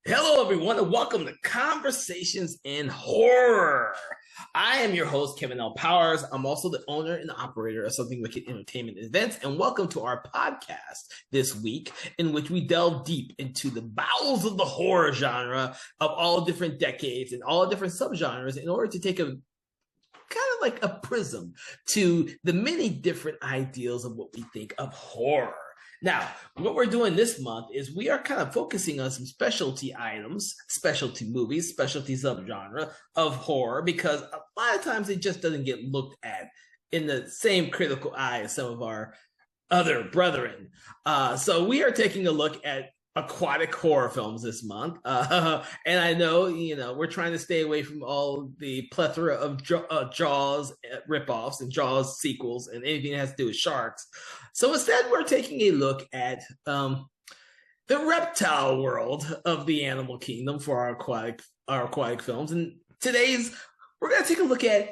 Hello, everyone, and welcome to Conversations in Horror. I am your host, Kevin L. Powers. I'm also the owner and operator of Something Wicked Entertainment Events, and welcome to our podcast this week, in which we delve deep into the bowels of the horror genre of all different decades and all different subgenres in order to take a kind of like a prism to the many different ideals of what we think of horror. Now, what we're doing this month is we are kind of focusing on some specialty items, specialty movies, specialty subgenre of horror, because a lot of times it just doesn't get looked at in the same critical eye as some of our other brethren. So we are taking a look at aquatic horror films this month. And I know, we're trying to stay away from all the plethora of Jaws ripoffs and Jaws sequels and anything that has to do with sharks. So instead, we're taking a look at the reptile world of the animal kingdom for our aquatic films. And we're going to take a look at,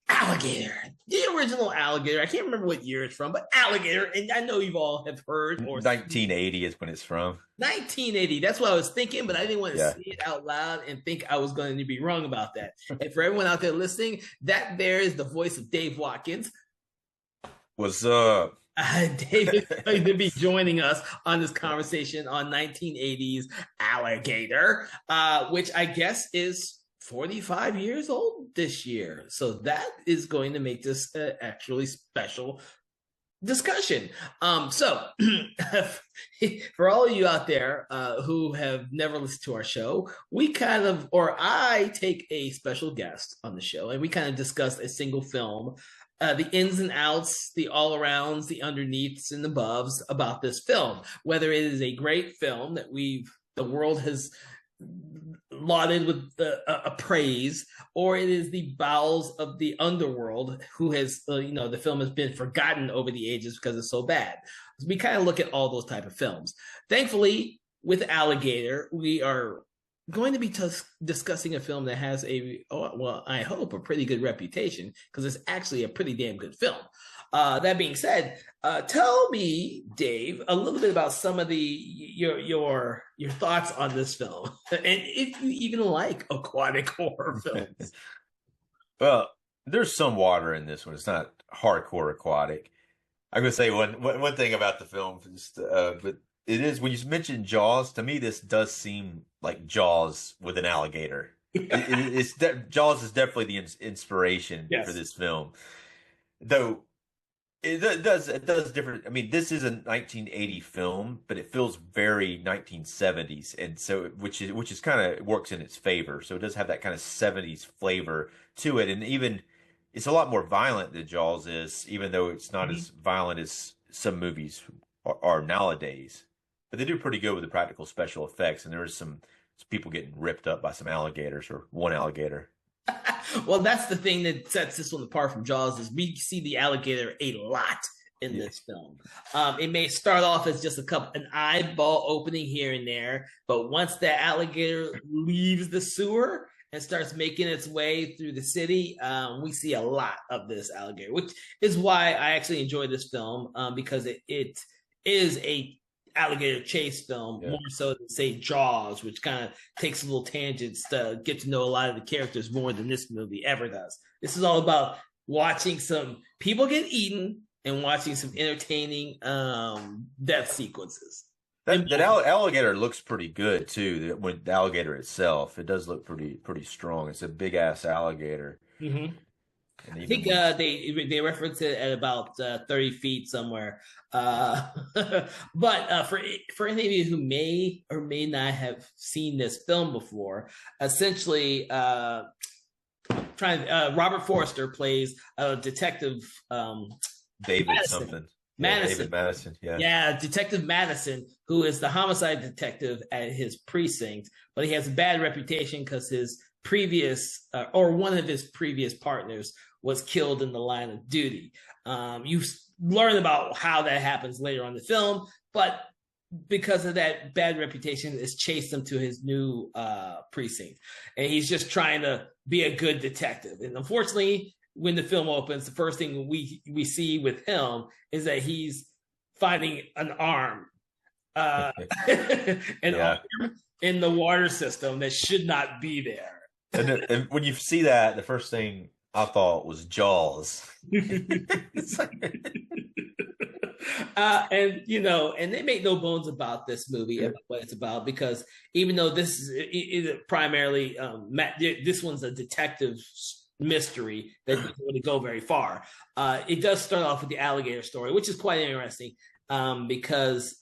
Alligator, the original Alligator. I can't remember what year it's from, but Alligator, and I know you've all have heard. Or 1980 is when it's from. 1980. That's what I was thinking, but I didn't want to say it out loud and think I was going to be wrong about that. And for everyone out there listening, that there is the voice of Dave Watkins. What's up? Dave is going to be joining us on this conversation on 1980s Alligator, which I guess is 45 years old this year. So that is going to make this actually special discussion. So for all of you out there who have never listened to our show, I take a special guest on the show and we kind of discuss a single film, the ins and outs, the all-arounds, the underneaths and aboves about this film, whether it is a great film that the world has lauded with praise, or it is the bowels of the underworld who has, the film has been forgotten over the ages because it's so bad. So we kind of look at all those type of films. Thankfully, with Alligator, we are going to be discussing a film that has I hope, a pretty good reputation because it's actually a pretty damn good film. That being said, tell me, Dave, a little bit about some of your thoughts on this film, and if you even like aquatic horror films. Well, there's some water in this one. It's not hardcore aquatic. I'm gonna say one thing about the film, but it is when you mentioned Jaws. To me, this does seem like Jaws with an alligator. Jaws is definitely the inspiration for this film, though. It does different. I mean, this is a 1980 film, but it feels very 1970s, and so which is kind of works in its favor. So it does have that kind of 70s flavor to it, and even it's a lot more violent than Jaws is, even though it's not as violent as some movies are nowadays. But they do pretty good with the practical special effects, and there is some people getting ripped up by some alligators or one alligator. Well, that's the thing that sets this one apart from Jaws is we see the alligator a lot in this film. It may start off as just an eyeball opening here and there, but once that alligator leaves the sewer and starts making its way through the city, we see a lot of this alligator, which is why I actually enjoy this film, because it is a alligator chase film more so than say Jaws, which kind of takes little tangents to get to know a lot of the characters more than this movie ever does. This is all about watching some people get eaten and watching some entertaining death sequences. That alligator looks pretty good too. With the alligator itself, it does look pretty strong. It's a big ass alligator. Mm-hmm. I think they reference it at about 30 feet somewhere. But for any of you who may or may not have seen this film before, essentially, Robert Forster plays a detective. David Madison. Something. Madison. David Madison. Yeah, Detective Madison, who is the homicide detective at his precinct, but he has a bad reputation because his previous or one of his previous partners was killed in the line of duty. You learn about how that happens later on in the film, but because of that bad reputation, it's chased him to his new precinct, and he's just trying to be a good detective. And unfortunately, when the film opens, the first thing we see with him is that he's finding an arm uh, an Yeah. arm in the water system that should not be there. And when you see that, the first thing I thought was Jaws. It's like, And and they make no bones about this movie, about what it's about, because even though this is primarily this one's a detective mystery that doesn't really go very far. It does start off with the alligator story, which is quite interesting, because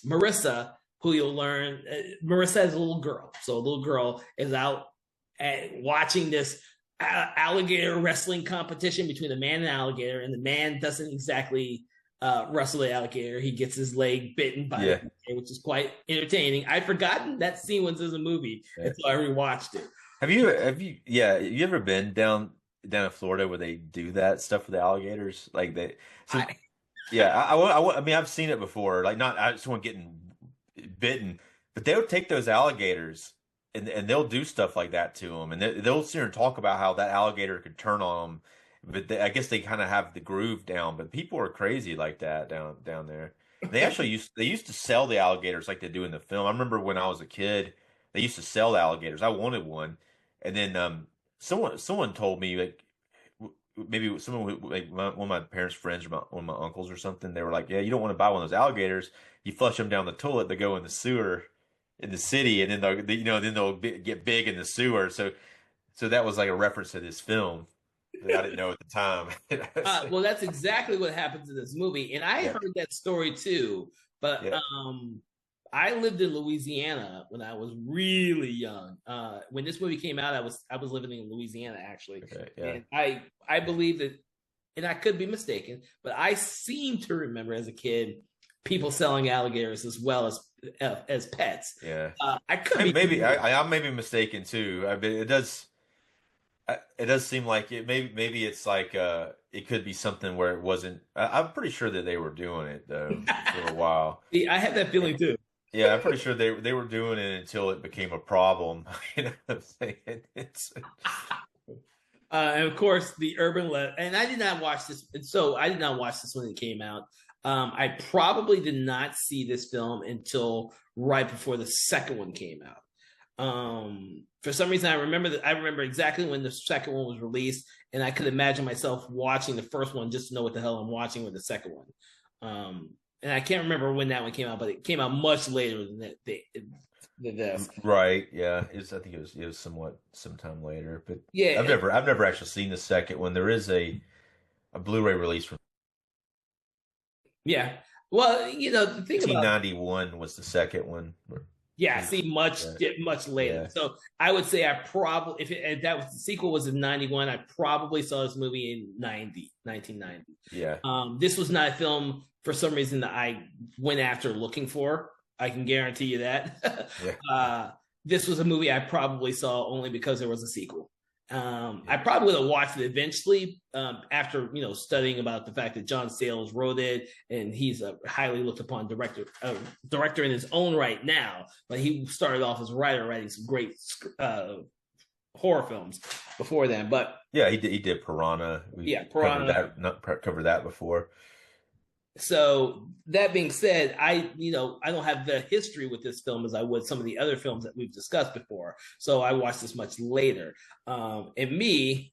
Marissa, who you'll learn, Marissa is a little girl, so a little girl is out watching this alligator wrestling competition between a man and alligator, and the man doesn't exactly wrestle the alligator. He gets his leg bitten by the alligator, which is quite entertaining. I'd forgotten that scene was in a movie until I rewatched it. you ever been down in Florida where they do that stuff with the alligators? Like so, I, yeah, I mean, I've seen it before. Like, not someone getting bitten, but they'll take those alligators and they'll do stuff like that to them, and they'll sit and talk about how that alligator could turn on them. But I guess they kind of have the groove down. But people are crazy like that down there. They used to sell the alligators like they do in the film. I remember when I was a kid, they used to sell the alligators. I wanted one, and then someone told me, like, maybe someone, like one of my parents' friends or one of my uncles or something. They were like, "Yeah, you don't want to buy one of those alligators. You flush them down the toilet, they go in the sewer in the city, and then get big in the sewer." So that was like a reference to this film that I didn't know at the time. well, that's exactly what happens in this movie, and I Yeah, heard that story too. But yeah, I lived in Louisiana when I was really young. When this movie came out, I was living in Louisiana actually, okay, yeah. and I believe that, and I could be mistaken, but I seem to remember as a kid people selling alligators as well as pets. Yeah. I could be Maybe I'm maybe mistaken too. I mean, it does seem like maybe it's like it could be something where it wasn't. I'm pretty sure that they were doing it though for a while. See, I have that feeling too. Yeah, I'm pretty sure they were doing it until it became a problem. You know what I'm saying? And of course, the urban and I did not watch this. So I did not watch this when it came out. I probably did not see this film until right before the second one came out. For some reason, I remember exactly when the second one was released, and I could imagine myself watching the first one just to know what the hell I'm watching with the second one. And I can't remember when that one came out, but it came out much later than this. Right. Yeah. I think it was somewhat sometime later, but Yeah, I've never actually seen the second one. There is a Blu-ray release from yeah. Well, the thing about 1991 was the second one. yeah, see, Yeah. much later. Yeah. So I would say I probably, if that was the sequel was in 91, I probably saw this movie in 1990. Yeah. This was not a film for some reason that I went after looking for. I can guarantee you that. Yeah. This was a movie I probably saw only because there was a sequel. I Yeah. probably would have watched it eventually, after studying about the fact that John Sayles wrote it, and he's a highly looked upon director in his own right now. But he started off as a writer, writing some great horror films before then. But Yeah, he did Piranha. We yeah, Piranha. covered that before. So that being said, I don't have the history with this film as I would some of the other films that we've discussed before. So I watched this much later. And me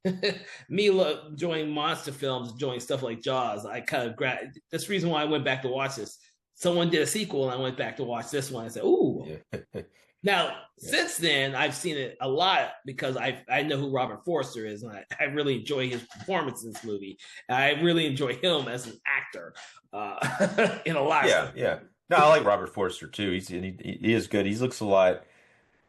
enjoying monster films, enjoying stuff like Jaws, I kind of that's the reason why I went back to watch this. Someone did a sequel, and I went back to watch this one. I said, "Ooh." Yeah. Now, Yeah. since then, I've seen it a lot because I know who Robert Forster is, and I really enjoy his performance in this movie. I really enjoy him as an actor, in a lot of Yeah, stuff. yeah. No, I like Robert Forster too. He is good. He looks a lot.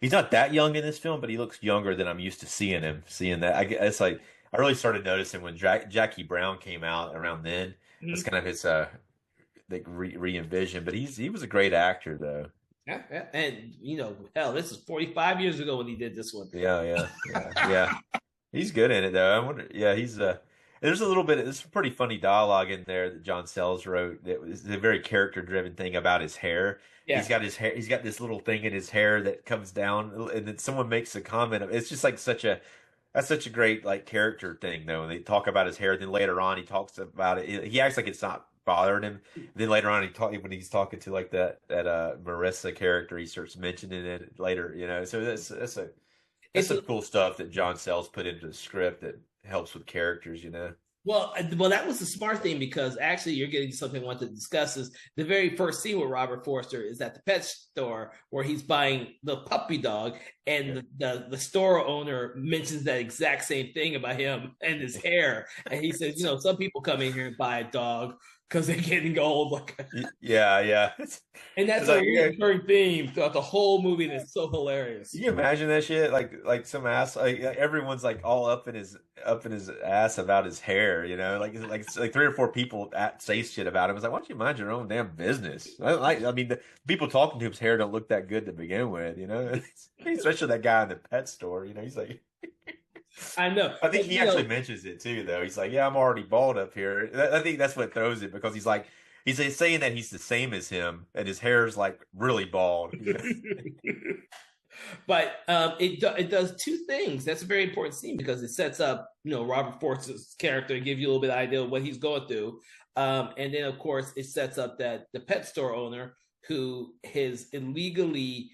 He's not that young in this film, but he looks younger than I'm used to seeing him. Seeing that, it's like I really started noticing when Jackie Brown came out around then. That's Mhm. kind of his like re-envision. But he was a great actor though. Yeah, yeah. And hell, this is 45 years ago when he did this one. Yeah. He's good in it though. I wonder. Yeah, he's there's a little bit. There's some pretty funny dialogue in there that John Sells wrote. That was a very character-driven thing about his hair. Yeah, He's got his hair. He's got this little thing in his hair that comes down, and then someone makes a comment. It's just like that's such a great like character thing though. And they talk about his hair. Then later on, he talks about it. He acts like it's not bothered him. Then later on, when he's talking to like that Marissa character, he starts mentioning it later. So that's It's some cool stuff that John Sayles put into the script that helps with characters. well, that was the smart thing because actually you're getting something I want to discuss is the very first scene with Robert Forster is at the pet store where he's buying the puppy dog, and the store owner mentions that exact same thing about him and his hair, and he says, some people come in here and buy a dog because they're getting old, Yeah. and that's It's a like, recurring theme throughout the whole movie. That's so hilarious. can you imagine that shit? Like some ass, like everyone's like all up in his ass about his hair. Like 3 or 4 people say shit about him. It's like, why don't you mind your own damn business? I mean, the people talking to him's hair don't look that good to begin with. Especially that guy in the pet store. He's like. I know. I think he actually mentions it too, though. He's like, "Yeah, I'm already bald up here." I think that's what throws it because he's like, he's saying that he's the same as him, and his hair's like really bald. But it does two things. That's a very important scene because it sets up Robert Forster's character, give you a little bit of idea of what he's going through, and then of course it sets up that the pet store owner who is illegally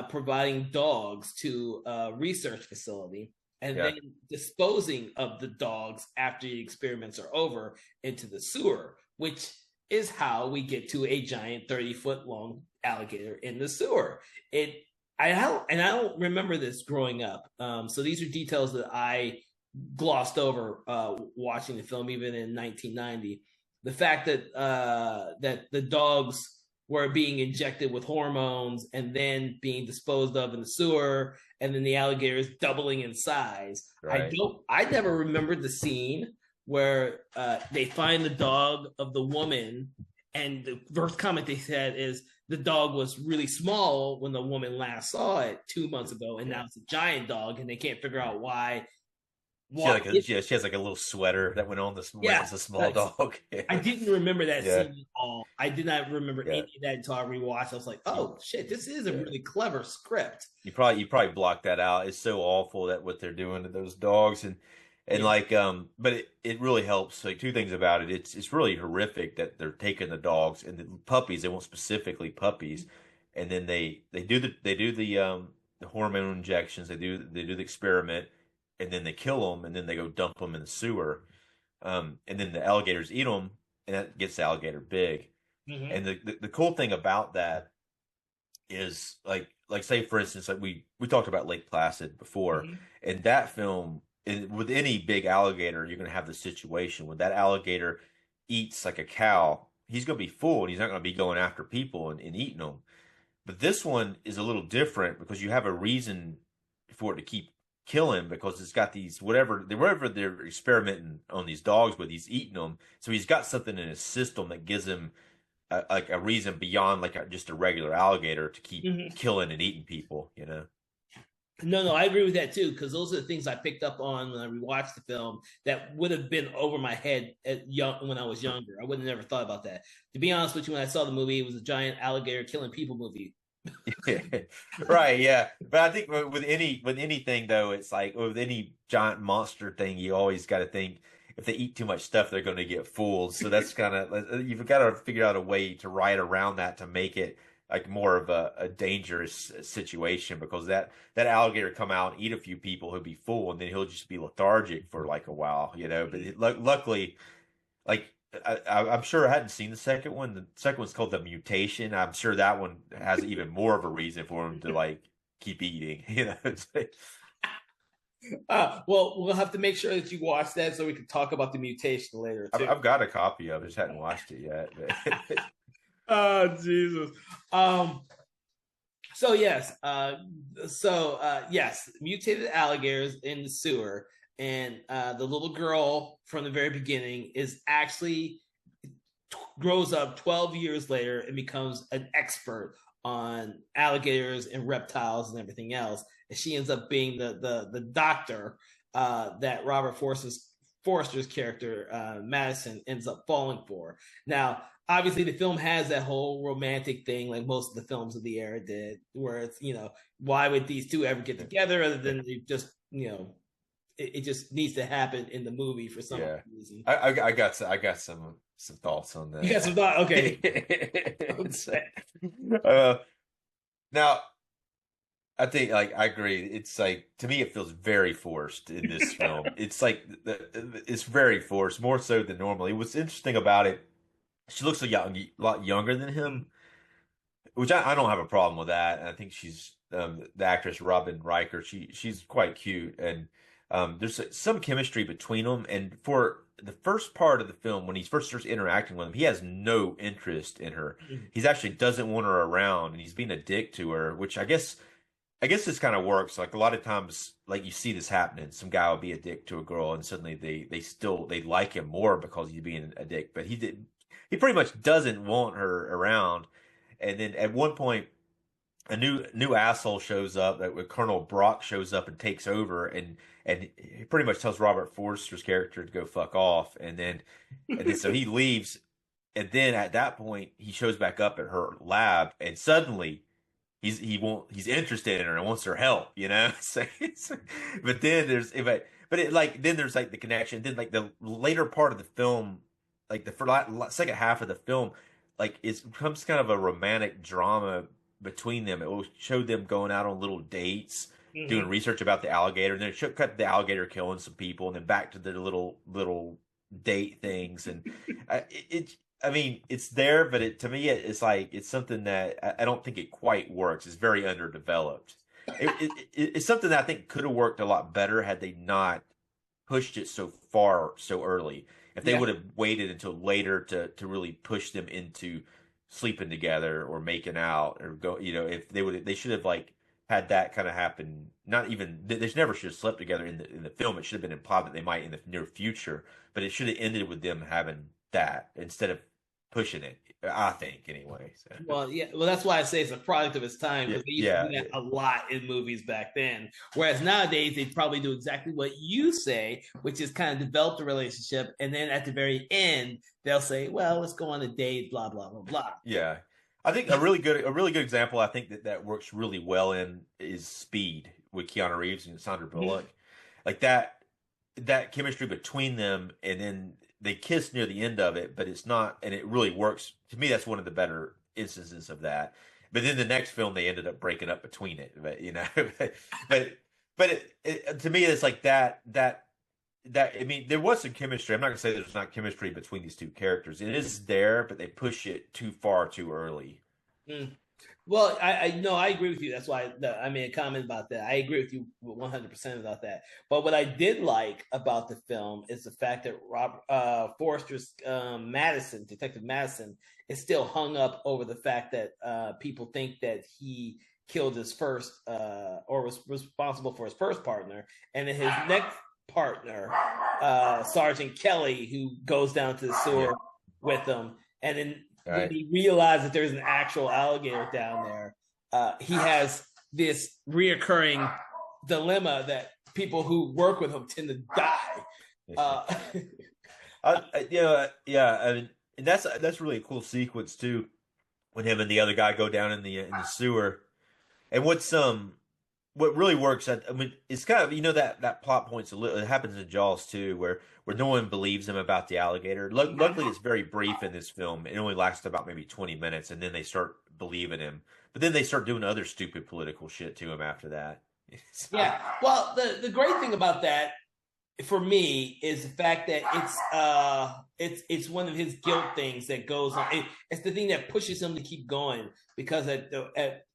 providing dogs to a research facility and then disposing of the dogs after the experiments are over into the sewer, which is how we get to a giant 30-foot long alligator in the sewer. I don't remember this growing up. So these are details that I glossed over watching the film, even in 1990. The fact that that the dogs were being injected with hormones and then being disposed of in the sewer, and then the alligator is doubling in size. Right. I never remembered the scene where they find the dog of the woman, and the first comment they said is the dog was really small when the woman last saw it 2 months ago, and now it's a giant dog, and they can't figure out why. She has like a little sweater that went on it's a small dog. I didn't remember that scene at all. I did not remember any of that until I rewatched. I was like, oh shit, this is a really clever script. You probably blocked that out. It's so awful that what they're doing to those dogs but it really helps. Like, two things about it. It's really horrific that they're taking the dogs and the puppies. They want specifically puppies, and then they do the hormone injections. They do the experiment, and then they kill them, and then they go dump them in the sewer, and then the alligators eat them, and that gets the alligator big. Mm-hmm. And the cool thing about that is like say for instance, like we talked about Lake Placid before, mm-hmm. In that film. With any big alligator, you're going to have the situation when that alligator eats like a cow, he's going to be full and he's not going to be going after people and eating them. But this one is a little different because you have a reason for it to keep killing, because it's got these whatever they're experimenting on these dogs with, he's eating them. So he's got something in his system that gives him a reason beyond just a regular alligator to keep mm-hmm. killing and eating people, No, I agree with that too, because those are the things I picked up on when I rewatched the film that would have been over my head when I was younger. I would have never thought about that. To be honest with you, when I saw the movie, it was a giant alligator killing people movie. Right, yeah. But I think with anything though, it's like with any giant monster thing, you always got to think if they eat too much stuff, they're going to get fooled. So that's kind of, you've got to figure out a way to ride around that to make it like more of a dangerous situation, because that alligator come out and eat a few people, he'll be full, and then he'll just be lethargic for like a while, But luckily, like I'm sure I hadn't seen the second one. The second one's called The Mutation. I'm sure that one has even more of a reason for him to like keep eating, Well, we'll have to make sure that you watch that so we can talk about The Mutation later too. I've got a copy of it, just hadn't watched it yet. Oh Jesus. So yes, mutated alligators in the sewer, and the little girl from the very beginning is actually grows up 12 years later and becomes an expert on alligators and reptiles and everything else, and she ends up being the doctor that Robert Forster's character Madison ends up falling for. Now, obviously, the film has that whole romantic thing, like most of the films of the era did, where it's, why would these two ever get together other than they just, it just needs to happen in the movie for some Yeah, reason. I got some thoughts on You got that. some thought? Okay. It's, uh, now I think like I agree. It's like to me, it feels very forced in this film. It's like it's very forced, more so than normally. What's interesting about it, she looks lot younger than him, which I don't have a problem with that. And I think she's the actress Robin Riker. She's quite cute, and there's some chemistry between them. And for the first part of the film, when he first starts interacting with him, he has no interest in her. He's actually doesn't want her around, and he's being a dick to her, which I guess this kind of works. Like a lot of times, like you see this happening. Some guy will be a dick to a girl, and suddenly they like him more because he's being a dick. But he pretty much doesn't want her around. And then at one point, a new asshole shows up. That Colonel Brock shows up and takes over, and he pretty much tells Robert Forster's character to go fuck off. And then so he leaves. And then at that point, he shows back up at her lab, and suddenly he's interested in her and wants her help, you know. So but then then there's like the connection. Then like the later part of the film, like the second half of the film, like it becomes kind of a romantic drama between them. It will show them going out on little dates, doing research about the alligator, and then it should cut the alligator killing some people, and then back to their little date things, and I mean, it's there, but to me, it's like it's something that I don't think it quite works. It's very underdeveloped. It's something that I think could have worked a lot better had they not pushed it so far so early. If they Yeah. would have waited until later to really push them into sleeping together or making out or go, if they should have like had that kind of happen. Not even they never should have slept together in the film. It should have been implied that they might in the near future, but it should have ended with them having that instead of pushing it. I think anyway. So. Well, yeah. Well, that's why I say it's a product of its time Yeah, because they used to yeah, do that a lot in movies back then. Whereas nowadays, they probably do exactly what you say, which is kind of develop the relationship, and then at the very end, they'll say, "Well, let's go on a date." Blah blah blah blah. yeah. I think a really good example. I think that works really well in is Speed with Keanu Reeves and Sandra Bullock, like that chemistry between them, and then they kiss near the end of it, but it's not, and it really works. To me, that's one of the better instances of that. But then the next film, they ended up breaking up between it. But to me, it's like that. I mean, there was some chemistry. I'm not gonna say there's not chemistry between these two characters. It is there, but they push it too far too early. Mm. Well, I no, I agree with you. That's why I made a comment about that. I agree with you 100% about that. But what I did like about the film is the fact that Forrester's Detective Madison, is still hung up over the fact that people think that he killed his first or was responsible for his first partner, and then his next partner, Sergeant Kelly, who goes down to the sewer with him, and then when he realizes that there's an actual alligator down there, he has this reoccurring dilemma that people who work with him tend to die. Yeah. I mean, and that's really a cool sequence too, when him and the other guy go down in the sewer. And what really works, I mean, it's kind of that plot point's a little. It happens in Jaws too, where no one believes him about the alligator. Luckily, it's very brief in this film. It only lasts about maybe 20 minutes, and then they start believing him. But then they start doing other stupid political shit to him after that. So, Yeah. Well, the great thing about that for me is the fact that it's one of his guilt things that goes on. It's the thing that pushes him to keep going because at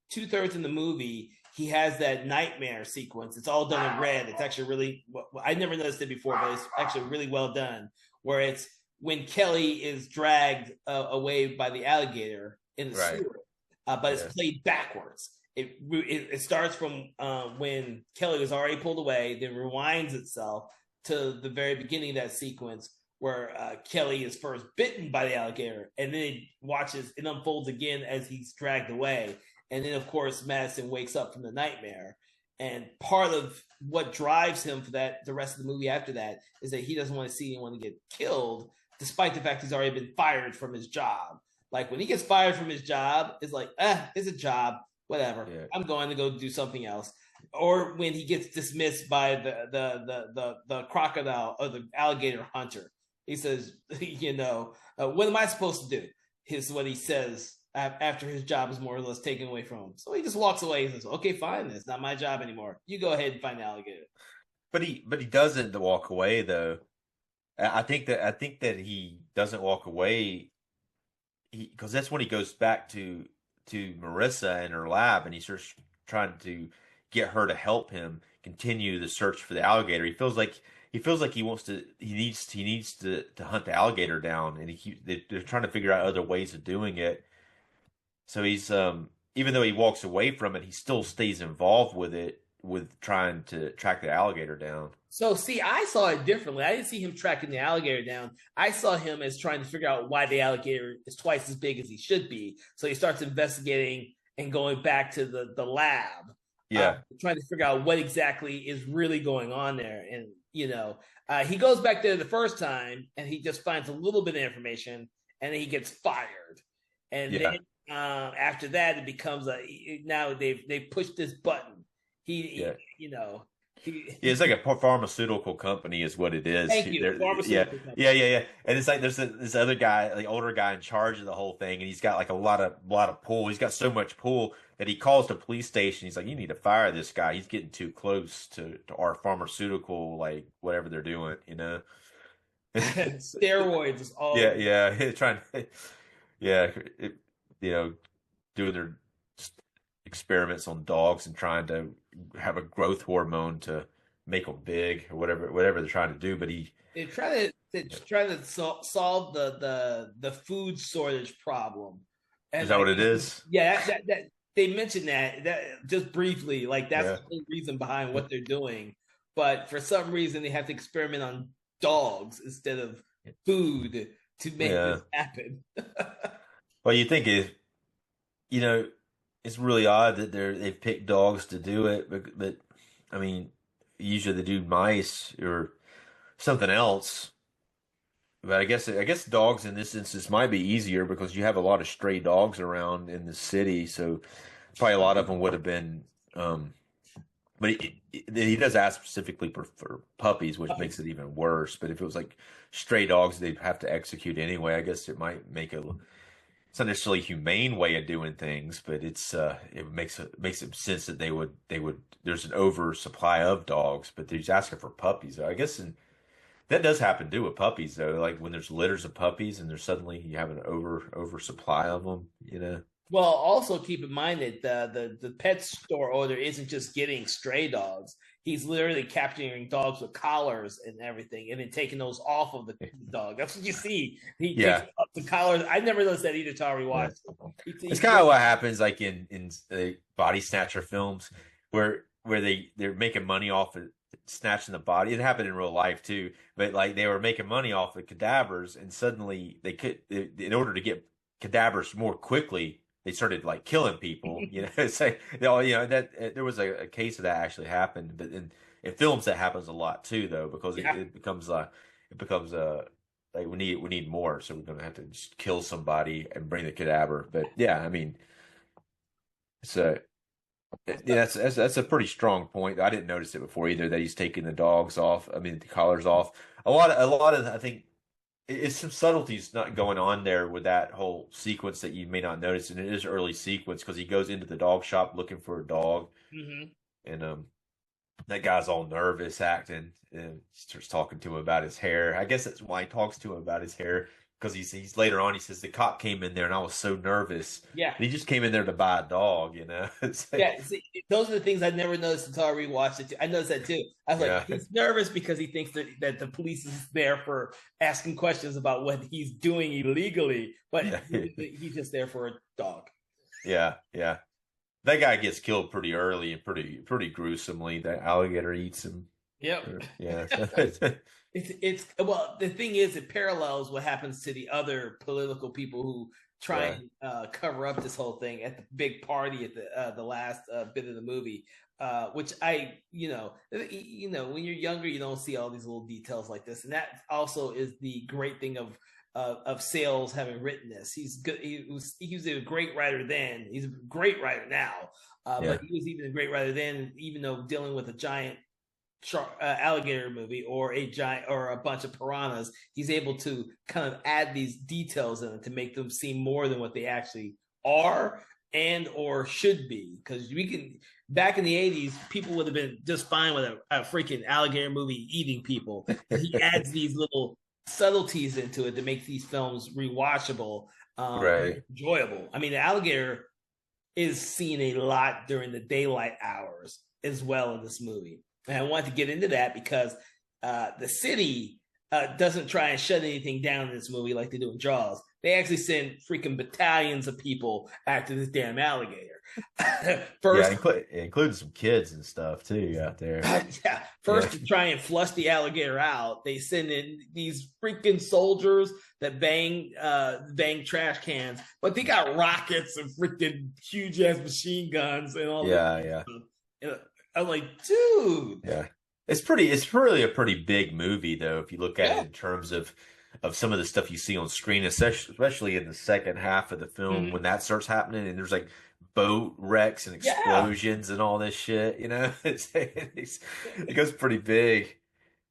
2/3 in the movie, he has that nightmare sequence. It's all done in red. It's actually really, I never noticed it before, but it's actually really well done. Where it's when Kelly is dragged away by the alligator in the sewer, but it's played backwards. It starts from when Kelly was already pulled away, then rewinds itself to the very beginning of that sequence where Kelly is first bitten by the alligator, and then it unfolds again as he's dragged away. And then, of course, Madison wakes up from the nightmare. And part of what drives him for the rest of the movie after that is that he doesn't want to see anyone get killed, despite the fact he's already been fired from his job. Like when he gets fired from his job, it's like, it's a job, whatever. Yeah. I'm going to go do something else. or when he gets dismissed by the crocodile or the alligator hunter. He says, what am I supposed to do? Is what he says after his job is more or less taken away from him. So he just walks away and says, "Okay, fine, it's not my job anymore. You go ahead and find the alligator." But he doesn't walk away though. I think that he doesn't walk away because that's when he goes back to Marissa in her lab and he starts trying to get her to help him continue the search for the alligator. He feels like he needs to hunt the alligator down, and they're trying to figure out other ways of doing it. So he's even though he walks away from it, he still stays involved with it, with trying to track the alligator down. So, see, I saw it differently. I didn't see him tracking the alligator down. I saw him as trying to figure out why the alligator is twice as big as he should be. So he starts investigating and going back to the lab, Yeah, trying to figure out what exactly is really going on there. And, he goes back there the first time and he just finds a little bit of information and then he gets fired. And then yeah. after that, it becomes now they've pushed this button. Yeah. You know, Yeah, it's like a pharmaceutical company, is what it is. thank you, Yeah, pharmaceutical company. yeah. And it's like there's this other guy, like older guy, in charge of the whole thing, and he's got like a lot of pull. He's got so much pull that he calls the police station. He's like, "You need to fire this guy. He's getting too close to our pharmaceutical, like whatever they're doing, you know." Steroids is all Yeah, over. yeah, trying, yeah, you know, doing their experiments on dogs and trying to have a growth hormone to make them big or whatever they're trying to do. But he, They're trying to solve the food shortage problem, is and that I what it guess is? yeah, that they mentioned that just briefly, like that's Yeah, the whole reason behind what they're doing. But for some reason, they have to experiment on dogs instead of food to make yeah. this happen. Well, you think you know, it's really odd that they've picked dogs to do it, but I mean, usually they do mice or something else. But I guess dogs in this instance might be easier because you have a lot of stray dogs around in the city, so probably a lot of them would have been. But he does ask specifically for puppies, which makes it even worse. But if it was like stray dogs, they'd have to execute anyway. I guess it might make it's not necessarily a humane way of doing things, but it makes it sense that they would there's an oversupply of dogs, but they're just asking for puppies. I guess that does happen too with puppies though. Like when there's litters of puppies and there's suddenly you have an oversupply of them. Well, also keep in mind that the pet store owner isn't just getting stray dogs. He's literally capturing dogs with collars and everything, and then taking those off of the dog. That's what you see. He takes Yeah, off the collars. I never noticed that either. Till I yeah. rewatched. It's He kind of what happens like in body snatcher films where they're making money off of snatching the body. It happened in real life too, but like they were making money off the cadavers, and suddenly in order to get cadavers more quickly, they started like killing people. It's like that there was a case of that actually happened, but in films that happens a lot too, though, because it, yeah. it becomes like we need more, so we're gonna have to just kill somebody and bring the cadaver. But yeah, I mean, it's a yeah, that's a pretty strong point. I didn't notice it before either that he's taking the dogs off. I mean, the collars off. A lot of I think it's some subtleties not going on there with that whole sequence that you may not notice, and it is early sequence because he goes into the dog shop looking for a dog, Hmm. and that guy's all nervous acting and starts talking to him about his hair. I guess that's why he talks to him about his hair because he's later on he says the cop came in there and I was so nervous. Yeah. And he just came in there to buy a dog. It's like, Yeah, see, those are the things I never noticed until I rewatched it. Too. I noticed that too. I was like, yeah, he's nervous because he thinks that the police is there for asking questions about what he's doing illegally, but yeah, he's just there for a dog. yeah. That guy gets killed pretty early and pretty gruesomely. That alligator eats him. Yep. Yeah, It's well, the thing is, it parallels what happens to the other political people who try yeah, and cover up this whole thing at the big party at the last bit of the movie. Which when you're younger, you don't see all these little details like this, and that also is the great thing of of sales having written this. He's good. He was a great writer then. He's a great writer now, but he was even a great writer then. Even though dealing with a giant alligator movie or a giant or a bunch of piranhas, he's able to kind of add these details in it to make them seem more than what they actually are and or should be. Because we can back in the 80s, people would have been just fine with a freaking alligator movie eating people. He adds these little subtleties into it to make these films rewatchable, Right. enjoyable. I mean, the alligator is seen a lot during the daylight hours as well in this movie. And I wanted to get into that because the city doesn't try and shut anything down in this movie like they do in Jaws. They actually send freaking battalions of people after this damn alligator. First, including some kids and stuff too out there. First, to try and flush the alligator out, they send in these freaking soldiers that bang trash cans, but they got rockets and freaking huge ass machine guns and all. Yeah. I'm like, dude. Yeah, it's really a pretty big movie though if you look at it in terms of some of the stuff you see on screen, especially in the second half of the film when that starts happening and there's like boat wrecks and explosions and all this shit. You know, it goes pretty big.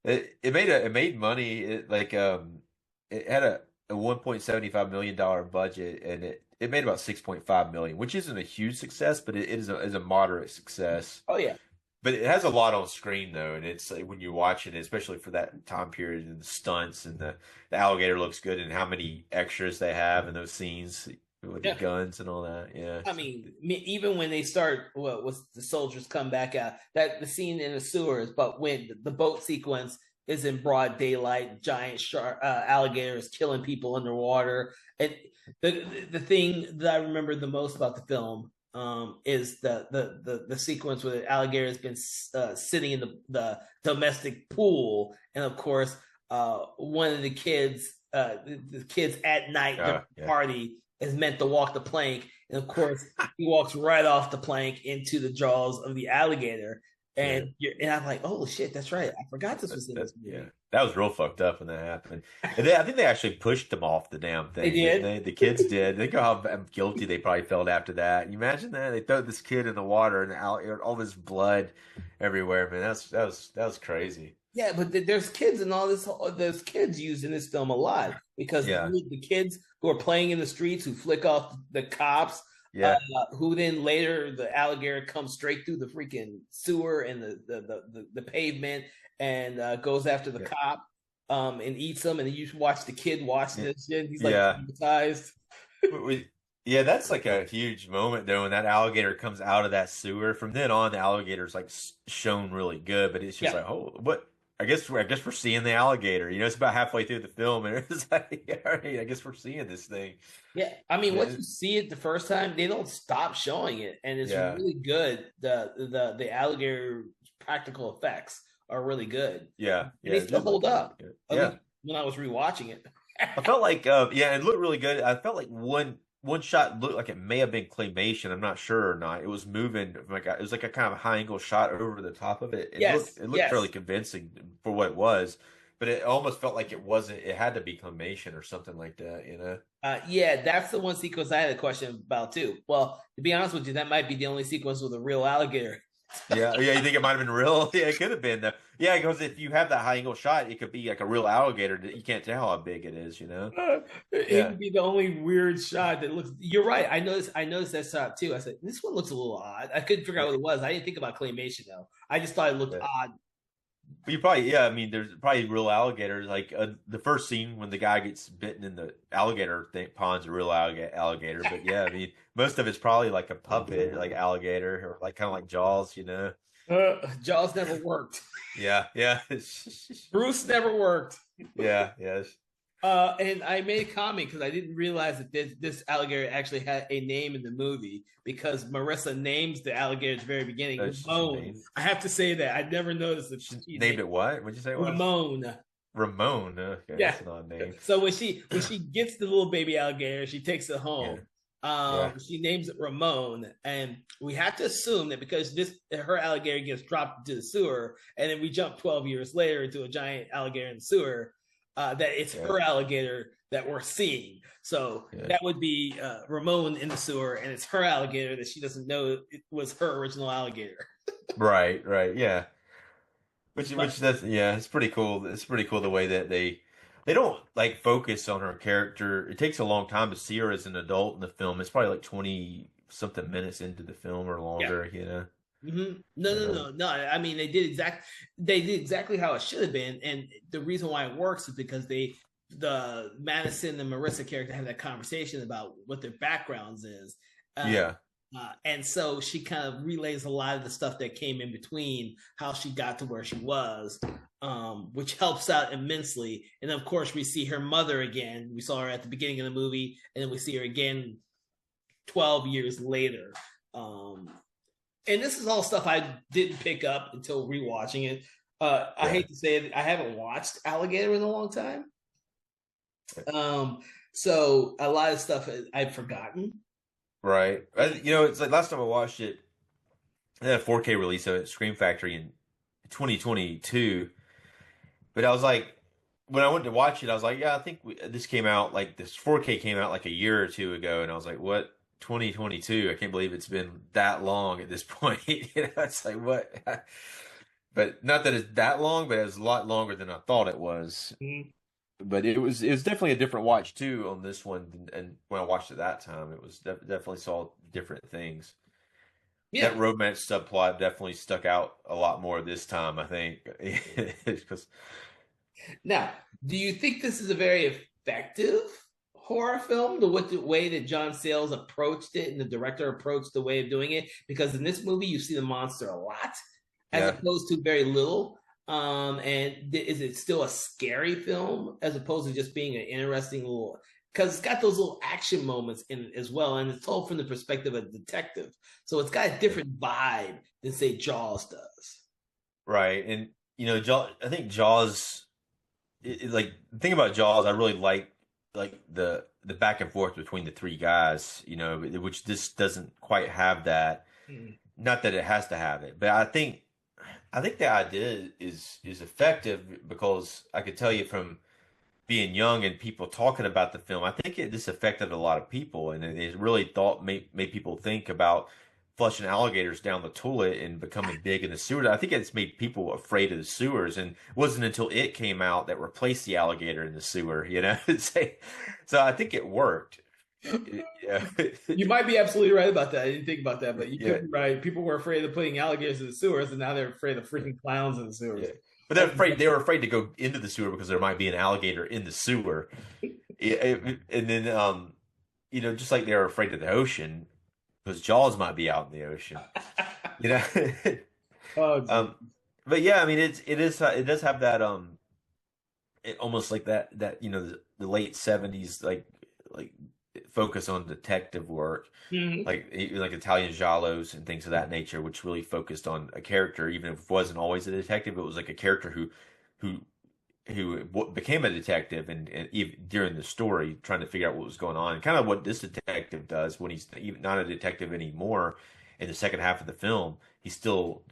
It made money. It had a $1.75 million budget and it made about 6.5 million, which isn't a huge success, but it is a moderate success. Oh yeah. But it has a lot on screen though, and it's like when you're watching it, especially for that time period, and the stunts and the alligator looks good, and how many extras they have in those scenes with the guns and all that. Yeah, I mean, even when they start, the soldiers come back out, that the scene in the sewers, but when the boat sequence is in broad daylight, giant alligators killing people underwater, and the thing that I remember the most about the film is the sequence where the alligator has been sitting in the domestic pool, and of course, one of the kids at night party is meant to walk the plank, and of course, he walks right off the plank into the jaws of the alligator. And I'm like, oh shit, that's right. I forgot this was in this movie. Yeah, that was real fucked up when that happened. And I think they actually pushed them off the damn thing. They did. The kids did. Think of how guilty they probably felt after that. You imagine that they throw this kid in the water and all this blood everywhere. Man, that was crazy. Yeah, but there's kids and all this. There's kids used in this film a lot because the kids who are playing in the streets who flick off the cops. Yeah. Who then later the alligator comes straight through the freaking sewer and the pavement and goes after the cop and eats them, and then you watch the kid watch this shit. And he's like hypnotized. Yeah, that's like a huge moment though when that alligator comes out of that sewer. From then on, the alligator's like shown really good, but it's just like, oh, what? I guess we're seeing the alligator. You know, it's about halfway through the film, and it's like, all right, I guess we're seeing this thing. Yeah, I mean, once you see it the first time, they don't stop showing it, and it's really good. The alligator practical effects are really good. Yeah, they still hold up. Yeah, when I was rewatching it, I felt like it looked really good. I felt like one shot looked like it may have been claymation. I'm not sure or not. It was moving it was like a kind of high angle shot over the top of it. It looked fairly convincing for what it was, but it almost felt like it wasn't. It had to be claymation or something like that, you know? That's the one sequence I had a question about too. Well, to be honest with you, that might be the only sequence with a real alligator. Yeah. You think it might have been real? Yeah, it could have been though. Yeah, because if you have that high angle shot, it could be like a real alligator. You can't tell how big it is, you know. It would be the only weird shot that looks. You're right. I noticed that shot too. I said this one looks a little odd. I couldn't figure out what it was. I didn't think about claymation though. I just thought it looked odd. You probably, I mean, there's probably real alligators. Like the first scene when the guy gets bitten in the alligator pond's a real alligator. But yeah, I mean, most of it's probably like a puppet, like alligator, or like kind of like Jaws, you know. Jaws never worked. Yeah. Bruce never worked. Yeah, yes. And I made a comment because I didn't realize that this alligator actually had a name in the movie because Marissa names the alligator at the very beginning. Ramon. I have to say that. I never noticed that she named it what? What'd you say it was? Ramon. Ramon. Okay, yeah. That's an odd name. So when she gets the little baby alligator, she takes it home. She names it Ramon, and we have to assume that because her alligator gets dropped into the sewer, and then we jump 12 years later into a giant alligator in the sewer, that it's her alligator that we're seeing. So Yeah. that would be Ramon in the sewer, and it's her alligator that she doesn't know it was her original alligator. Right, right, yeah. But Which that's yeah, it's pretty cool. It's pretty cool the way that they don't like focus on her character. It takes a long time to see her as an adult in the film. It's probably like 20 something minutes into the film or yeah. longer, you know. No. I mean, they did exactly how it should have been, and the reason why it works is because the Madison and Marissa character have that conversation about what their backgrounds is, uh, Yeah. and so she kind of relays a lot of the stuff that came in between how she got to where she was, which helps out immensely. And of course, we see her mother again. We saw her at the beginning of the movie, and then we see her again 12 years later. And this is all stuff I didn't pick up until rewatching it. I Yeah. hate to say it, I haven't watched Alligator in a long time. So a lot of stuff I've forgotten. Right. You know, it's like last time I watched it, they had a 4K release of it, Scream Factory in 2022. But I was like, when I went to watch it, I was like, yeah, I think this came out like this 4K came out like a year or two ago, and I was like, what? 2022? I can't believe it's been that long at this point. You know, it's like what? But not that it's that long, but it's a lot longer than I thought it was. Mhm. But it was definitely a different watch too on this one, and when I watched it that time, it was definitely saw different things. Yeah. That romance subplot definitely stuck out a lot more this time, I think, because Now, do you think this is a very effective horror film? The way that John Sayles approached it and the director approached the way of doing it? Because in this movie, you see the monster a lot, as yeah, opposed to very little. And is it still a scary film as opposed to just being an interesting little? Because it's got those little action moments in it as well, and it's told from the perspective of a detective, so it's got a different vibe than say Jaws does. right. And you know, Jaws, I think Jaws, like the thing about Jaws, I really like the back and forth between the three guys, you know, which this doesn't quite have that. Mm. Not that it has to have it, but I think the idea is effective because I could tell you from being young and people talking about the film, I think this affected a lot of people, and it really made people think about flushing alligators down the toilet and becoming big in the sewers. I think it's made people afraid of the sewers, and it wasn't until it came out that replaced the alligator in the sewer. You know, so I think it worked. Yeah, You might be absolutely right about that. I didn't think about that, but you yeah, could be right. People were afraid of putting alligators in the sewers, and now they're afraid of freaking clowns in the yeah. sewers. But they were afraid to go into the sewer because there might be an alligator in the sewer. And then you know, just like they were afraid of the ocean because Jaws might be out in the ocean. You know. Oh, geez. um, but yeah, I mean, it does have that almost like that you know the late '70s like focus on detective work, Mhm. like Italian giallos and things of that nature, which really focused on a character, even if it wasn't always a detective. It was like a character who became a detective and even during the story trying to figure out what was going on, and kind of what this detective does when he's even not a detective anymore in the second half of the film. He still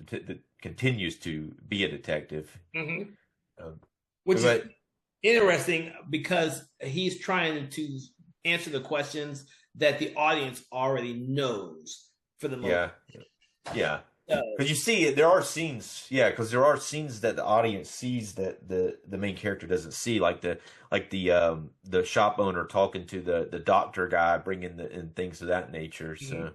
continues to be a detective. Mhm. Um, Which is but interesting because he's trying to answer the questions that the audience already knows for the most yeah, yeah. part. Because you see, there are scenes, yeah. Because there are scenes that the audience sees that the main character doesn't see, like the shop owner talking to the doctor guy, bringing the and things of that nature. Mhm. So,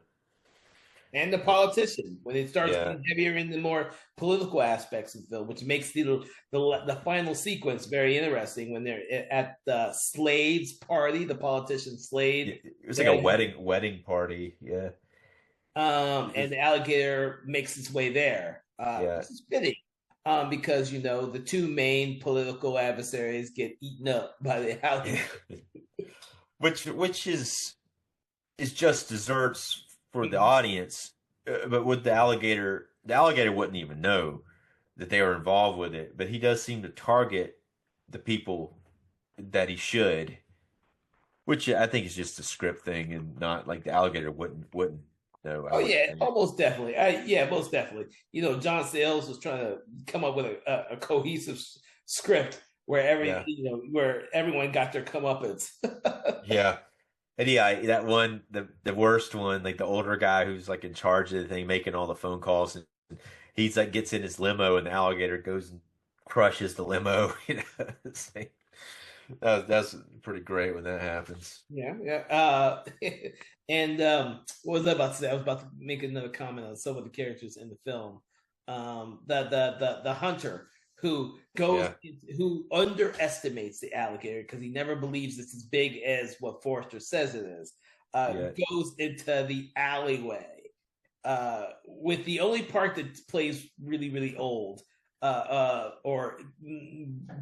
And the politician when it starts yeah, getting heavier in the more political aspects of the film, which makes the final sequence very interesting when they're at the Slade's party, the politician yeah, Slade. it was like They're a at his, wedding party. Yeah, and the alligator makes its way there, yeah, which is fitting. Because you know the two main political adversaries get eaten up by the yeah. alligator. Which is just desserts for the Mhm. audience, but with the alligator wouldn't even know that they were involved with it. But he does seem to target the people that he should, which I think is just a script thing, and not like the alligator wouldn't know. I Oh wouldn't yeah, think. almost definitely. Yeah, most definitely. You know, John Sayles was trying to come up with a cohesive script where Yeah. where everyone got their comeuppance. Yeah. And yeah, that one, the worst one, like the older guy who's like in charge of the thing, making all the phone calls, and he's like gets in his limo, and the alligator goes and crushes the limo. It's like, that's pretty great when that happens. Yeah, yeah. And what was I about to say? I was about to make another comment on some of the characters in the film. The hunter who Yeah, who underestimates the alligator because he never believes it's as big as what Forrester says it is. yeah, Goes into the alleyway with the only part that plays really really old or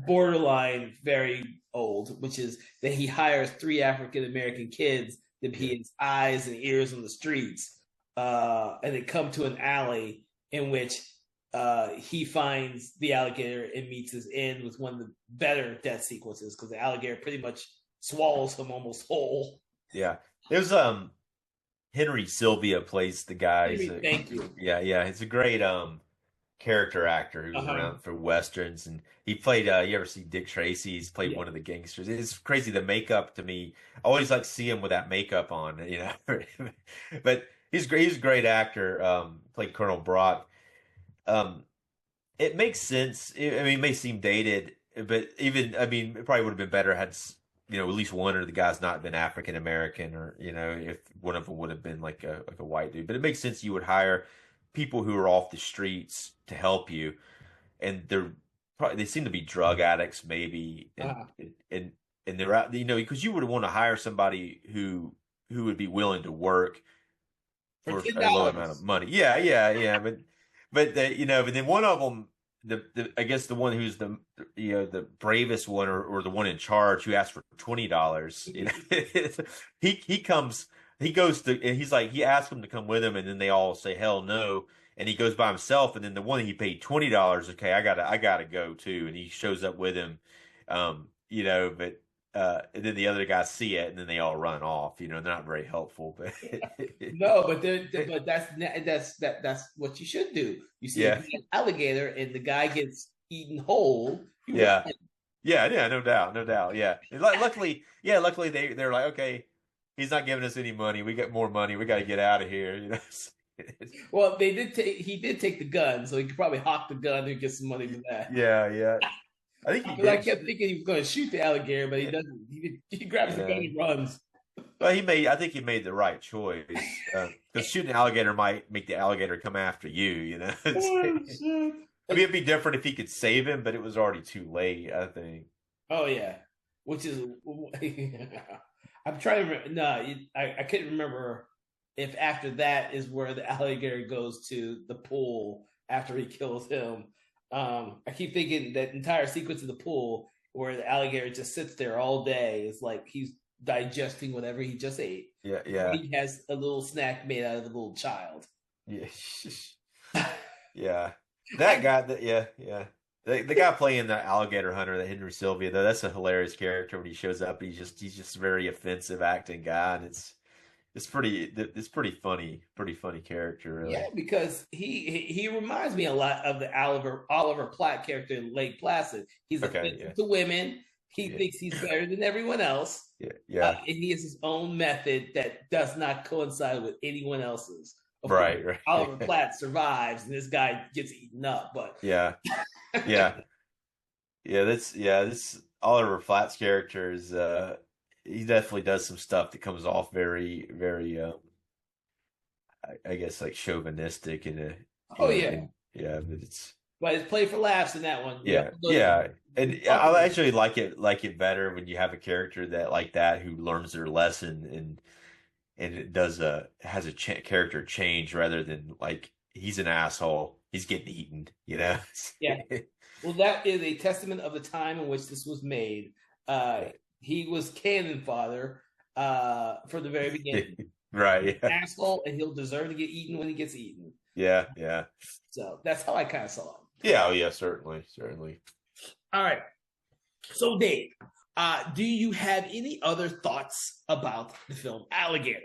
borderline very old, which is that he hires three African American kids to yeah, be his eyes and ears on the streets, and they come to an alley in which he finds the alligator and meets his end with one of the better death sequences because the alligator pretty much swallows him almost whole. yeah. There's Henry Sylvia plays the guy. Thank you. Yeah, yeah. He's a great character actor who's Uh-huh. around for westerns, and he played. You ever see Dick Tracy? He's played Yeah. one of the gangsters. It's crazy. The makeup to me, I always like to see him with that makeup on. But he's great. He's a great actor. Played Colonel Brock. Um, it makes sense. I mean, it may seem dated, but even I mean, it probably would have been better had at least one of the guys not been African American, or if one of them would have been like a white dude. But it makes sense you would hire people who are off the streets to help you, and they seem to be drug addicts maybe, and Uh-huh. and and they're out, because you would want to hire somebody who would be willing to work For for ten a low amount of dollars. money. Yeah, yeah, yeah. But then one of them, I guess the one who's the bravest one, or the one in charge who asked for $20. He comes, he goes to, and he's like, he asks them to come with him, and then they all say hell no, and he goes by himself, and then the one he paid $20, okay, I gotta go too, and he shows up with him, but. And then the other guys see it, and then they all run off. They're not very helpful, but No, but but that's what you should do. You see a yeah, dead alligator and the guy gets eaten whole. You yeah, run. yeah, yeah, no doubt, no doubt, yeah. And luckily, yeah, luckily they're like, okay, he's not giving us any money. We get more money. We got to get out of here. Well, they did take he did take the gun, so he could probably hawk the gun and get some money for that. Yeah, yeah. I think he Because I did. kept thinking he was going to shoot the alligator, but he Yeah, doesn't. He grabs the gun yeah. and runs. Well, I think he made the right choice. Because shooting an alligator might make the alligator come after you. Oh shit! I mean, it'd be different if he could save him, but it was already too late, I think. Oh yeah, which is I'm trying to remember. No, I couldn't remember if after that is where the alligator goes to the pool after he kills him. I keep thinking that entire sequence of the pool where the alligator just sits there all day is like he's digesting whatever he just ate. Yeah, yeah, He has a little snack made out of a little child. yeah, yeah. That guy, yeah, yeah. The guy playing the alligator hunter, that Henry Sylvia, though, that's a hilarious character when he shows up. He's just a very offensive acting guy, and it's pretty funny character, Yeah, really. because he reminds me a lot of the Oliver Platt character in Lake Placid. He's Okay, offensive yeah, to women. He yeah, thinks he's better than everyone else, yeah, yeah. and he has his own method that does not coincide with anyone else's. Of course, Right, Oliver right. Platt survives, and this guy gets eaten up. But Yeah, yeah, yeah. This Oliver Platt's character is he definitely does some stuff that comes off very, very I guess like chauvinistic in a oh yeah, yeah, but it's but it's play for laughs in that one. yeah, yeah. And I actually like it better when you have a character that like that who learns their lesson, and it has a character change rather than like he's an asshole, he's getting eaten. Yeah. Well, that is a testament of the time in which this was made. Yeah. He was cannon fodder from the very beginning. Right, yeah. Asshole, and he'll deserve to get eaten when he gets eaten. Yeah, yeah. So that's how I kind of saw it. Yeah, oh yeah, certainly, certainly. All right. So, Dave, do you have any other thoughts about the film Alligator?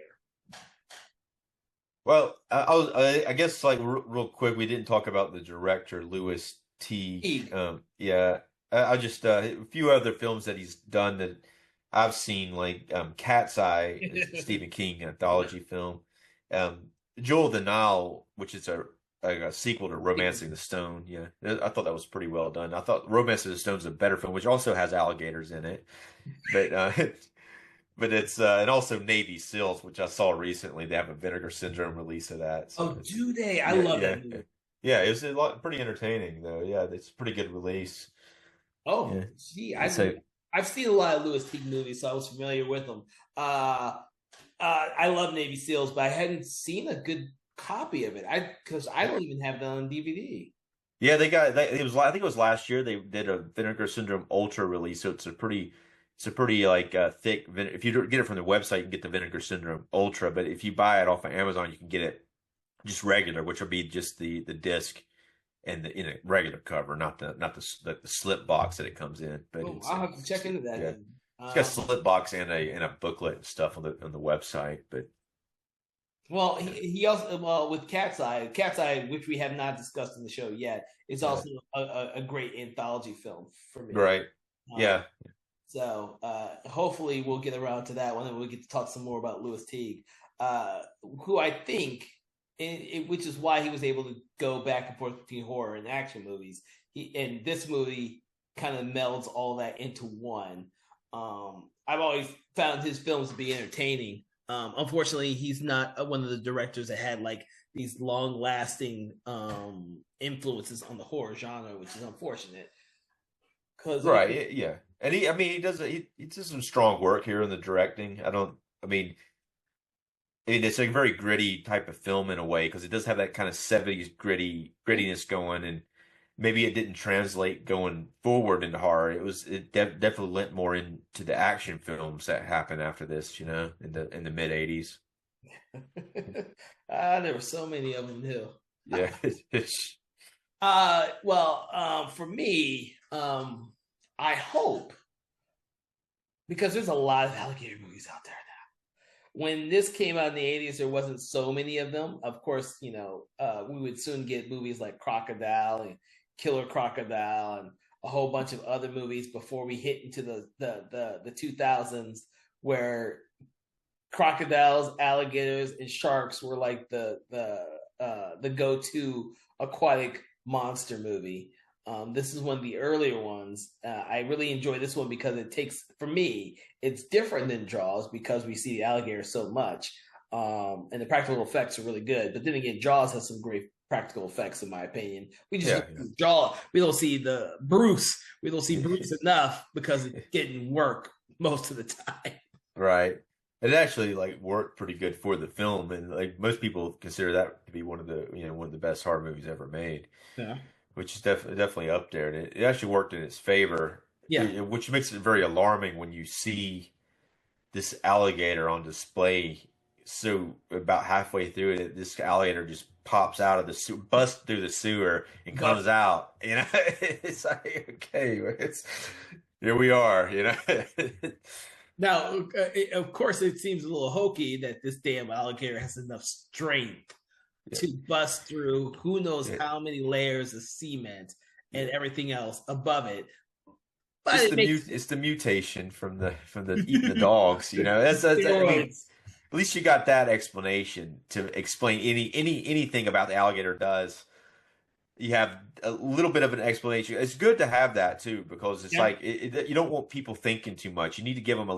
Well, I guess like real quick, we didn't talk about the director Louis T. Eeg. Yeah, I just a few other films that he's done that I've seen, like Cat's Eye is the Stephen King anthology film. Um, Jewel of the Nile, which is a sequel to Romancing the Stone. Yeah, I thought that was pretty well done. I thought Romancing the Stone is a better film, which also has alligators in it, but but it's and also Navy SEALs, which I saw recently. They have a Vinegar Syndrome release of that, so Oh, do they? I yeah, love yeah, that movie. yeah. It was a lot pretty entertaining though. Yeah, it's a pretty good release. Oh, Yeah. gee, So I've seen a lot of Lewis Teague movies, so I was familiar with them. Uh, I love Navy SEALs, but I hadn't seen a good copy of it. Because I don't even have that on DVD. yeah, it was I think it was last year they did a Vinegar Syndrome Ultra release, so it's a pretty like thick. If you get it from the website, you can get the Vinegar Syndrome Ultra, but if you buy it off of Amazon, you can get it just regular, which will be just the disc and the in a regular cover, not the slip box that it comes in. But Oh, I'll have to check into that yeah, then. it's got slip box and a booklet and stuff on the website. But Well, he also with Cat's Eye, which we have not discussed in the show yet, is yeah, also a great anthology film for me. right, Um, yeah, so hopefully we'll get around to that one, and we'll get to talk some more about Lewis Teague, who I think, which is why he was able to go back and forth between horror and action movies. And this movie kind of melds all that into one. I've always found his films to be entertaining. Unfortunately, he's not one of the directors that had like these long lasting influences on the horror genre, which is unfortunate. Because right, yeah. And I mean, he does some strong work here in the directing. I mean, it's a very gritty type of film in a way because it does have that kind of 70s grittiness going, and maybe it didn't translate going forward into horror. Definitely lent more into the action films that happened after this, in the mid 80s. there were so many of them too. Yeah. For me, I hope because there's a lot of alligator movies out there now. When this came out in the 80s, there wasn't so many of them. Of course, we would soon get movies like Crocodile and Killer Crocodile and a whole bunch of other movies before we hit into the 2000s, where crocodiles, alligators, and sharks were like the go-to aquatic monster movie. This is one of the earlier ones. I really enjoy this one because for me, it's different than Jaws because we see the alligator so much. And the practical effects are really good. But then again, Jaws has some great practical effects, in my opinion. We just Yeah, don't see Jaws. We don't see the Bruce. We don't see Bruce enough because it's getting work most of the time. right. It actually like worked pretty good for the film, and like most people consider that to be one of the best horror movies ever made. Yeah. Which is definitely up there. And it actually worked in its favor, Yeah. which makes it very alarming when you see this alligator on display. So about halfway through it, this alligator just pops out of busts through the sewer and comes out. It's like okay, here we are. Now, of course, it seems a little hokey that this damn alligator has enough strength to bust through who knows how many layers of cement and everything else above it. But it's the mutation from the eating the dogs. At least you got that explanation to explain anything about the alligator does. You have a little bit of an explanation. It's good to have that too because it's like you don't want people thinking too much. You need to give them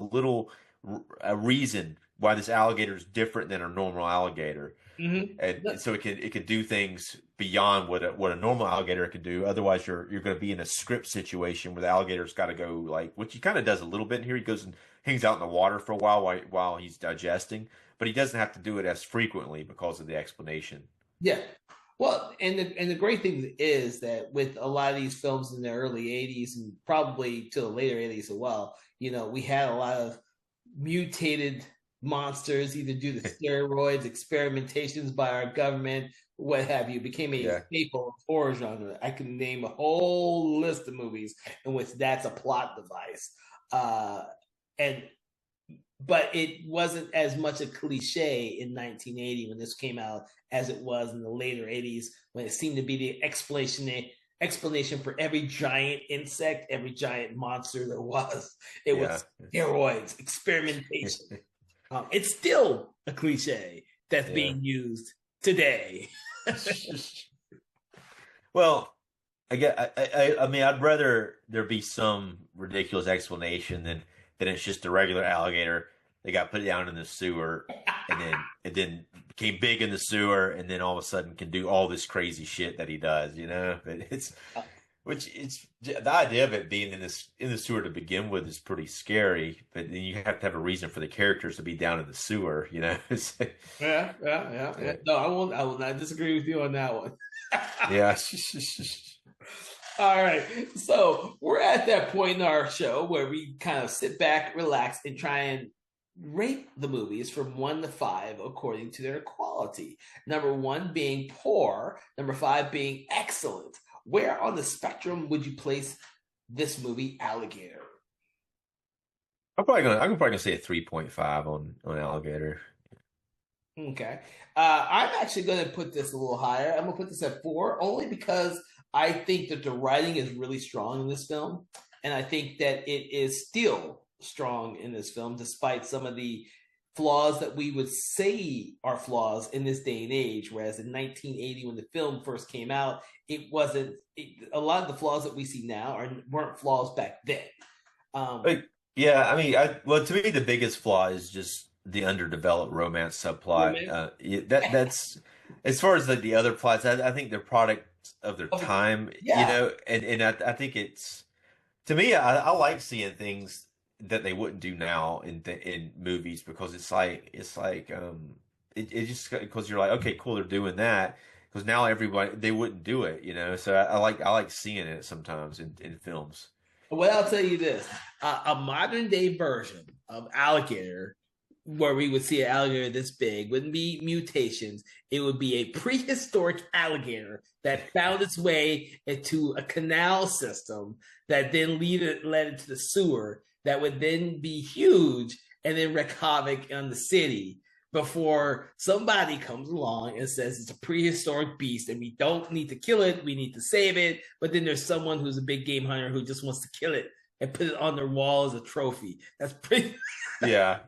a reason why this alligator is different than a normal alligator. Mm-hmm. And so it can do things beyond what a normal alligator can do. Otherwise, you're going to be in a script situation where the alligator's got to go like, which he kind of does a little bit here. He goes and hangs out in the water for a while he's digesting, but he doesn't have to do it as frequently because of the explanation. Yeah. Well, and the great thing is that with a lot of these films in the early 80s and probably to the later 80s as well, we had a lot of mutated monsters, either due to steroids, experimentations by our government, what have you, became a staple of horror genre. I can name a whole list of movies in which that's a plot device. But it wasn't as much a cliche in 1980 when this came out as it was in the later 80s when it seemed to be the explanation for every giant insect, every giant monster there was. It Yeah. was steroids, experimentation. It's still a cliche that's Yeah. being used today. Well, I mean, I'd rather there be some ridiculous explanation than it's just a regular alligator that got put down in the sewer and then became big in the sewer and then all of a sudden can do all this crazy shit that he does, you know? But it's the idea of it being in the sewer to begin with is pretty scary, but then you have to have a reason for the characters to be down in the sewer, you know? Yeah. No, I won't. I will not disagree with you on that one. Yeah. All right. So we're at that point in our show where we kind of sit back, relax, and try and rate the movies from 1 to 5 according to their quality. Number one being poor, number five being excellent. Where on the spectrum would you place this movie, Alligator? I'm probably gonna say a 3.5 on Alligator. Okay. I'm actually going to put this a little higher. I'm going to put this at 4, only because I think that the writing is really strong in this film. And I think that it is still strong in this film, despite some of the flaws that we would say are flaws in this day and age. Whereas in 1980, when the film first came out, it wasn't, a lot of the flaws that we see now weren't flaws back then. Um, Like, yeah, I mean, well, to me, the biggest flaw is just the underdeveloped romance subplot. romance. That's as far as the other plots. I think they're products of their time, you Yeah. know, and I think it's to me, I like seeing things that they wouldn't do now in movies because it just because you're like, okay, cool, they're doing that because now everybody they wouldn't do it, you know. So I like seeing it sometimes in films. Well, I'll tell you this: a modern day version of alligator, where we would see an alligator this big, wouldn't be mutations. It would be a prehistoric alligator that found its way into a canal system that then led into the sewer. That would then be huge and then wreak havoc on the city before somebody comes along and says it's a prehistoric beast and we don't need to kill it, we need to save it. But then there's someone who's a big game hunter who just wants to kill it and put it on their wall as a trophy. That's pretty. Yeah.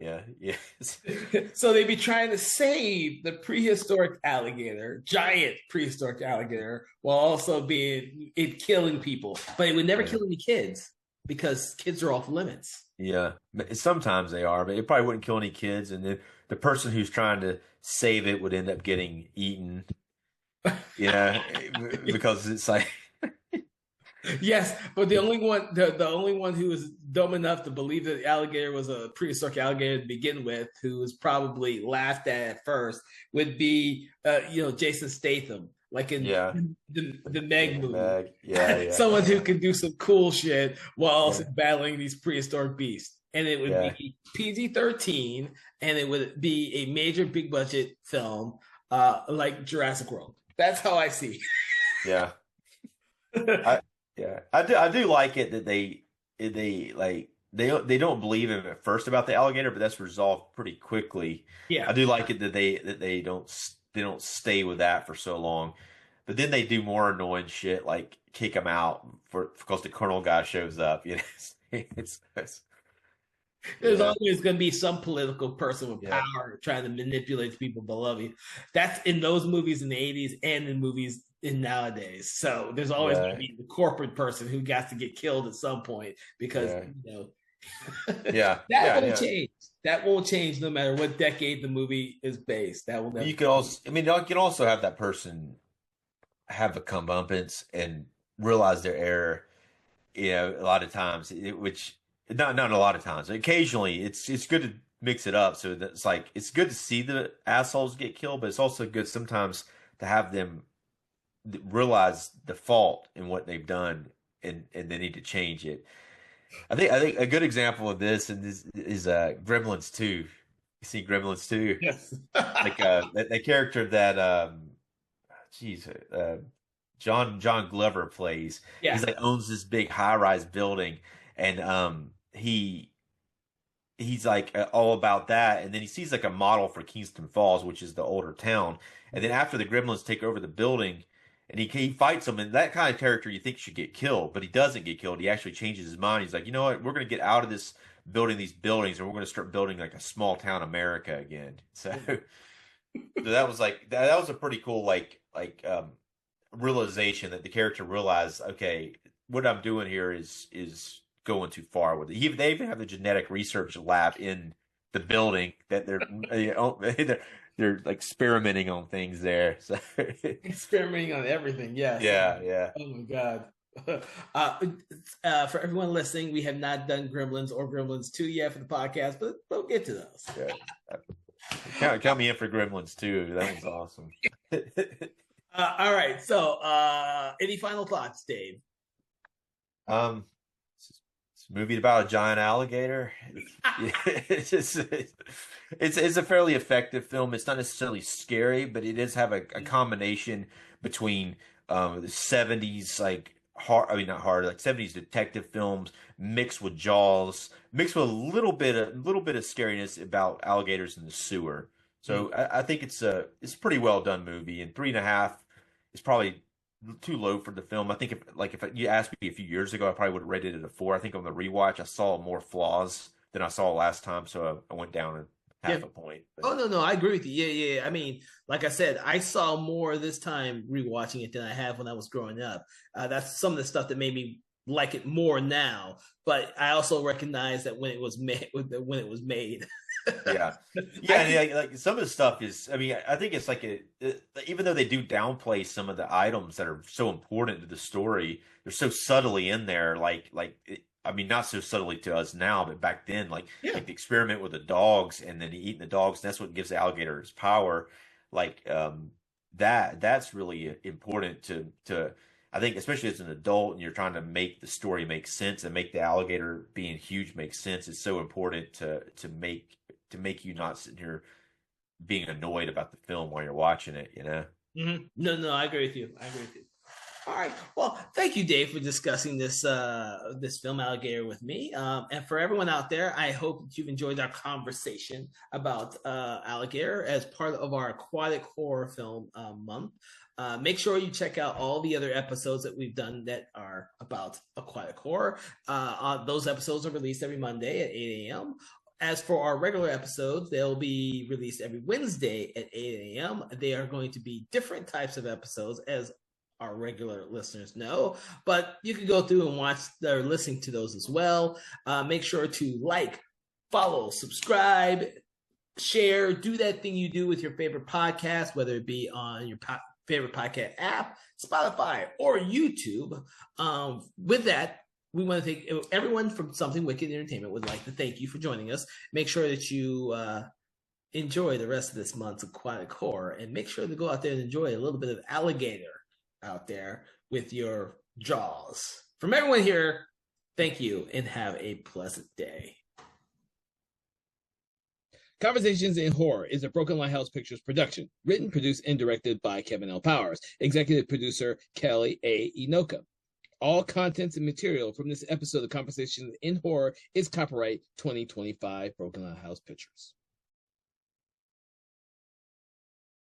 So they'd be trying to save the prehistoric alligator, giant prehistoric alligator, while also being it killing people. But it would never Yeah. kill any kids because kids are off limits. Yeah, sometimes they are, but it probably wouldn't kill any kids, and then the person who's trying to save it would end up getting eaten. You know, because it's like, Yes, but the only one who was dumb enough to believe that the alligator was a prehistoric alligator to begin with, who was probably laughed at first, would be Jason Statham, like in yeah, the Meg movie. Meg, yeah, Someone who can do some cool shit while yeah, also battling these prehistoric beasts. And it would yeah, be PG-13, and it would be a major big budget film, like Jurassic World. That's how I see. yeah. I yeah, I do like it that they like they don't believe him at first about the alligator, but that's resolved pretty quickly. I Yeah. do like it that they don't stay with that for so long, but then they do more annoying shit like kick him out because the colonel guy shows up. You know, it's There's yeah, always going to be some political person with yeah, power trying to manipulate people below you. That's in those movies in the 80s and in movies in nowadays. So there's always going to yeah, be the corporate person who got to get killed at some point because, yeah, that won't yeah. change. That won't change no matter what decade the movie is based. That will never You could also, I mean, you can also have that person have a comeuppance and realize their error. You know, a lot of times, which not a lot of times. Occasionally, it's good to mix it up. So that's like it's good to see the assholes get killed, but it's also good sometimes to have them realize the fault in what they've done and they need to change it. I think a good example of this is Gremlins 2. You see Gremlins 2? Yes. Like that character that geez, John Glover plays. Yeah. He's like owns this big high rise building, and he's like all about that. And then he sees like a model for Kingston Falls, which is the older town. And then after the Gremlins take over the building, and he fights him, and that kind of character you think should get killed, but he doesn't get killed. He actually changes his mind. He's like, you know what, we're going to get out of this building these buildings, and we're going to start building like a small town America again. So, so that was like that was a pretty cool realization that the character realized, okay, what I'm doing here is going too far with it. They even have the genetic research lab in the building that they're they're like experimenting on things there. So Experimenting on everything. Yes. yeah, yeah. Oh my God. For everyone listening, we have not done Gremlins or Gremlins 2 yet for the podcast, but we'll get to those. Yeah. Count me in for Gremlins too. That was awesome. All right. So, any final thoughts, Dave? It's a movie about a giant alligator. It's a fairly effective film. It's not necessarily scary, but it does have a combination between the 70s like hard, I mean not hard, like 70s detective films mixed with Jaws, mixed with a little bit of scariness about alligators in the sewer. So I think it's a pretty well done movie, and 3.5 is probably too low for the film. I think if you asked me a few years ago, I probably would have rated it a 4. I think on the rewatch, I saw more flaws than I saw last time, so I went down half a point. But... Oh no, I agree with you. Yeah. I mean, like I said, I saw more this time rewatching it than I have when I was growing up. That's some of the stuff that made me like it more now. But I also recognize that when it was made. Yeah. Like some of the stuff is, I mean, I think it's like even though they do downplay some of the items that are so important to the story, they're so subtly in there. I mean, not so subtly to us now, but back then, like the experiment with the dogs and then eating the dogs, and that's what gives the alligator its power. That's really important to I think, especially as an adult and you're trying to make the story make sense and make the alligator being huge make sense. It's so important to make you not sitting here being annoyed about the film while you're watching it, you know? Mm-hmm. No, I agree with you. All right. Well, thank you, Dave, for discussing this film Alligator with me. And for everyone out there, I hope that you've enjoyed our conversation about Alligator as part of our aquatic horror film month. Make sure you check out all the other episodes that we've done that are about aquatic horror. Those episodes are released every Monday at 8 a.m. As for our regular episodes, they'll be released every Wednesday at 8 a.m. They are going to be different types of episodes, as our regular listeners know, but you can go through and watch or listen to those as well. Make sure to like, follow, subscribe, share, do that thing you do with your favorite podcast, whether it be on your favorite podcast app, Spotify, or YouTube. With that, we want to thank everyone from Something Wicked Entertainment would like to thank you for joining us. Make sure that you enjoy the rest of this month's aquatic horror, and make sure to go out there and enjoy a little bit of Alligator out there with your Jaws. From everyone here, thank you and have a pleasant day. Conversations in Horror is a Broken Lighthouse Pictures production, written, produced, and directed by Kevin L. Powers, executive producer Kelly A. Inoka. All contents and material from this episode of Conversations in Horror is copyright 2025 Broken Lighthouse Pictures.